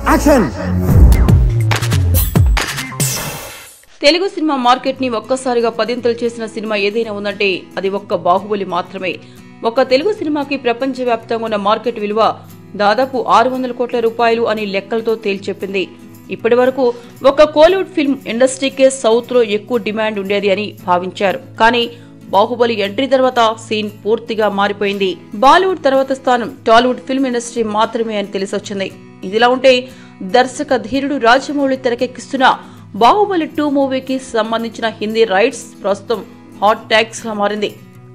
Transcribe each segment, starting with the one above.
Action. Telugu cinema market ని ఒక్కసారిగా పదింతలు చేసిన సినిమా ఏదైనా ఉందంటే అది ఒక్క బాహుబలి మాత్రమే. ఒక తెలుగు సినిమాకి ప్రపంచవ్యాప్తంగా ఉన్న మార్కెట్ విలువ దాదాపు 600 కోట్ల రూపాయలు అని లెక్కలతో తేల్చెప్పింది. ఇప్పటి వరకు ఒక కోలీవుడ్ ఫిల్మ్ ఇండస్ట్రీకే సౌత్ లో ఎక్కువ డిమాండ్ ఉండేది అని భావించారు. కానీ బాహుబలి ఎంట్రీ తర్వాత సీన్ పూర్తిగా మారిపోయింది. బాలీవుడ్ తర్వాత స్థానం టాలీవుడ్ ఫిల్మ్ ఇండస్ట్రీ మాత్రమే అని తెలిసొచ్చింది. ఇదిలా ఉంటే దర్శక ధీరుడు రాజమౌళి తెరకెక్కిస్తున్న బాహుబలి 2 మూవీకి సంబంధించిన హిందీ రైట్స్ ప్రస్తుతం హాట్ టాక్స్ గా మారింది.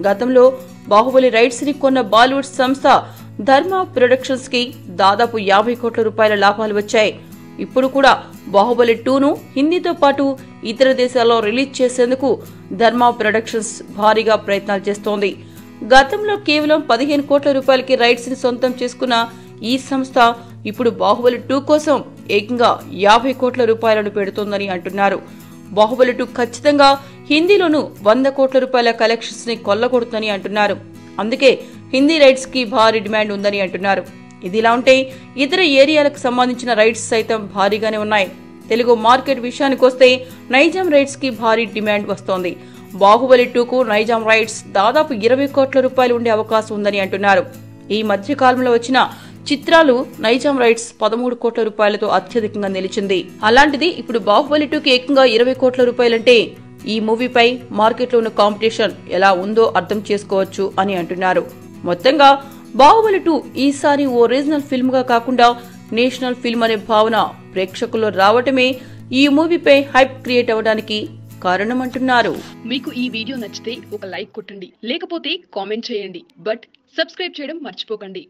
గతంలో బాహుబలి రైట్స్ ని కొన్న బాలీవుడ్ సంస్థ ధర్మ ప్రొడక్షన్స్ కి దాదాపు 50 కోట్ల రూపాయల లాభాలు వచ్చాయి. ఇప్పుడు కూడా బాహుబలి 2ను హిందీతో పాటు ఇతర దేశాల్లో రిలీజ్ చేసేందుకు ధర్మ ప్రొడక్షన్స్ భారీగా ప్రయత్నాలు చేస్తోంది. గతంలో కేవలం 15 కోట్ల రూపాయలకి రైట్స్ ని సొంతం చేసుకున్న ఈ సంస్థ ఇప్పుడు బాహుబలి 2 కోసం ఏకంగా 50 కోట్ల రూపాయలను పెడుతోందని అంటున్నారు. బాహుబలి 2 ఖచ్చితంగా హిందీలోనూ 100 కోట్ల రూపాయల కలెక్షన్స్ ని కొల్లగొడుతుందని అంటున్నారు. అందుకే హిందీ రైట్స్ కి భారీ డిమాండ్ ఉందని అంటున్నారు. ఇదిలా ఉంటే ఇతర ఏరియాలకు సంబంధించిన రైట్స్ సైతం భారీగానే ఉన్నాయి. తెలుగు మార్కెట్ విషయానికొస్తే నైజాం రైట్స్ కి భారీ డిమాండ్ వస్తోంది. బాహుబలి 2కు నైజాం రైట్స్ దాదాపు 20 కోట్ల రూపాయలు ఉండే అవకాశం ఉందని అంటున్నారు. ఈ మధ్య కాలంలో వచ్చిన చిత్రాలు నైజాం రైట్స్ 13 కోట్ల రూపాయలతో అత్యధికంగా నిలిచింది. అలాంటిది ఇప్పుడు బాహుబలి 2కి ఏకంగా 20 కోట్ల రూపాయలంటే ఈ మూవీపై మార్కెట్లో ఉన్న కాంపిటీషన్ ఎలా ఉందో అర్థం చేసుకోవచ్చు అని అంటున్నారు. మొత్తంగా బాహుబలి 2 ఈసారి ఓ రీజనల్ ఫిల్మ్ గా కాకుండా నేషనల్ ఫిల్మ్ అనే భావన ప్రేక్షకుల్లో రావటమే ఈ మూవీపై హైప్ క్రియేట్ అవ్వడానికి కారణమంటున్నారు. మీకు ఈ వీడియో నచ్చితే ఒక లైక్ కొట్టండి, లేకపోతే కామెంట్ చేయండి. బట్ సబ్స్క్రైబ్ చేయడం మర్చిపోకండి.